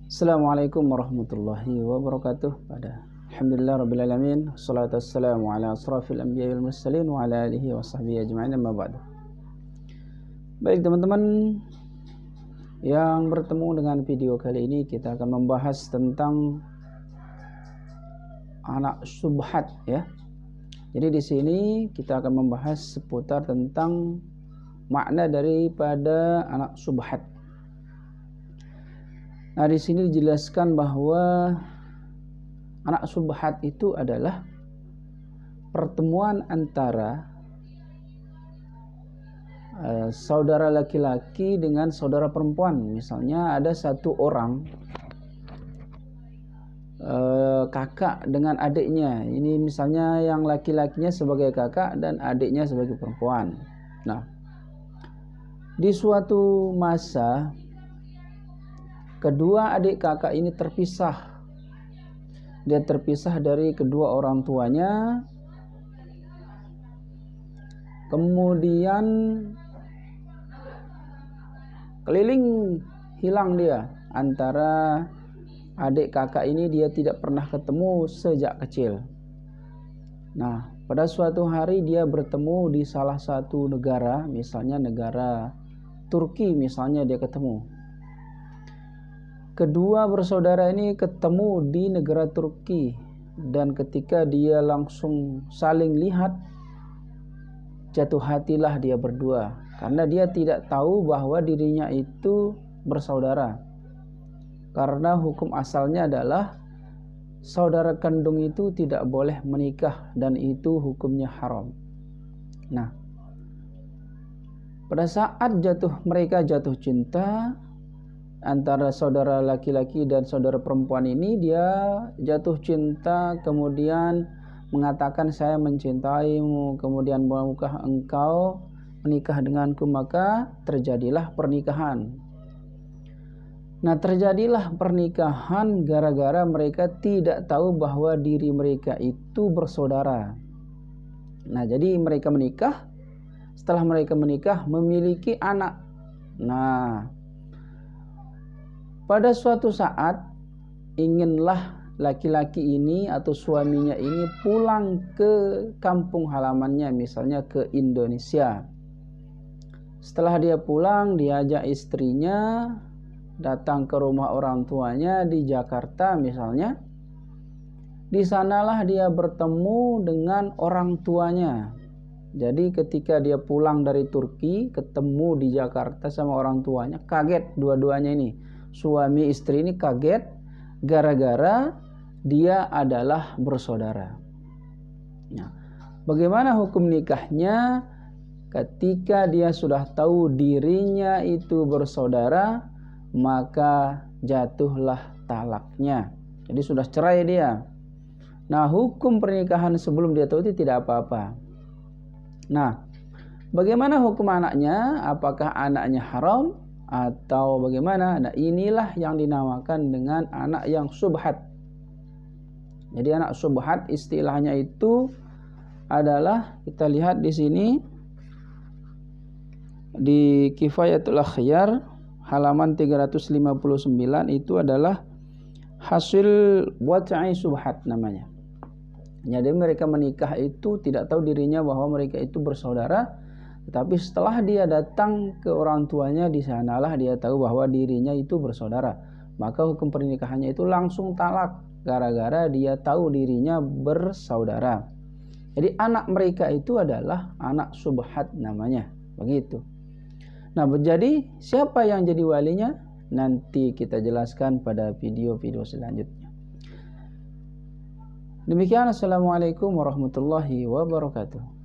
Assalamualaikum warahmatullahi wabarakatuh. Alhamdulillah rabbil alamin. Wassalatu wassalamu ala asrafil anbiya'i wal mursalin wa ala alihi wa sahbihi ajma'in, amma ba'du. Baik teman-teman, yang bertemu dengan video kali ini kita akan membahas tentang anak syubhat ya. Jadi di sini kita akan membahas seputar tentang makna daripada anak syubhat. Nah, di sini dijelaskan bahwa anak syubhat itu adalah pertemuan antara saudara laki-laki dengan saudara perempuan. Misalnya ada satu orang kakak dengan adiknya. Ini misalnya yang laki-lakinya sebagai kakak dan adiknya sebagai perempuan. Nah, di suatu masa kedua adik kakak ini terpisah. Dia terpisah dari kedua orang tuanya. Kemudian keliling hilang dia. Antara adik kakak ini dia tidak pernah ketemu sejak kecil. Nah, pada suatu hari dia bertemu di salah satu negara, misalnya negara Turki misalnya dia ketemu. Kedua bersaudara ini ketemu di negara Turki, dan ketika dia langsung saling lihat, jatuh hatilah dia berdua karena dia tidak tahu bahwa dirinya itu bersaudara. Karena hukum asalnya adalah saudara kandung itu tidak boleh menikah dan itu hukumnya haram. Nah, pada saat mereka jatuh cinta antara saudara laki-laki dan saudara perempuan ini, dia jatuh cinta kemudian mengatakan saya mencintaimu, kemudian maukah engkau menikah denganku, maka terjadilah pernikahan. Nah, terjadilah pernikahan gara-gara mereka tidak tahu bahwa diri mereka itu bersaudara. Nah, jadi mereka menikah. Setelah mereka menikah memiliki anak. Nah, pada suatu saat inginlah laki-laki ini atau suaminya ini pulang ke kampung halamannya, misalnya ke Indonesia. Setelah dia pulang, diajak istrinya datang ke rumah orang tuanya di Jakarta misalnya. Di sanalah dia bertemu dengan orang tuanya. Jadi ketika dia pulang dari Turki, ketemu di Jakarta sama orang tuanya, kaget dua-duanya ini. Suami istri ini kaget gara-gara dia adalah bersaudara. Nah, bagaimana hukum nikahnya ketika dia sudah tahu dirinya itu bersaudara, maka jatuhlah talaknya. Jadi sudah cerai dia. Nah, hukum pernikahan sebelum dia tahu itu tidak apa-apa. Nah, bagaimana hukum anaknya? Apakah anaknya haram atau bagaimana? Nah, inilah yang dinamakan dengan anak yang syubhat. Jadi anak syubhat istilahnya itu adalah, kita lihat di sini di Kifayatul Akhyar halaman 359, itu adalah hasil wat'i syubhat namanya. Jadi mereka menikah itu tidak tahu dirinya bahwa mereka itu bersaudara. Tetapi setelah dia datang ke orang tuanya, di sanalah dia tahu bahwa dirinya itu bersaudara. Maka hukum pernikahannya itu langsung talak gara-gara dia tahu dirinya bersaudara. Jadi anak mereka itu adalah anak syubhat namanya. Begitu. Nah, jadi siapa yang jadi walinya? Nanti kita jelaskan pada video-video selanjutnya. Demikian, assalamualaikum warahmatullahi wabarakatuh.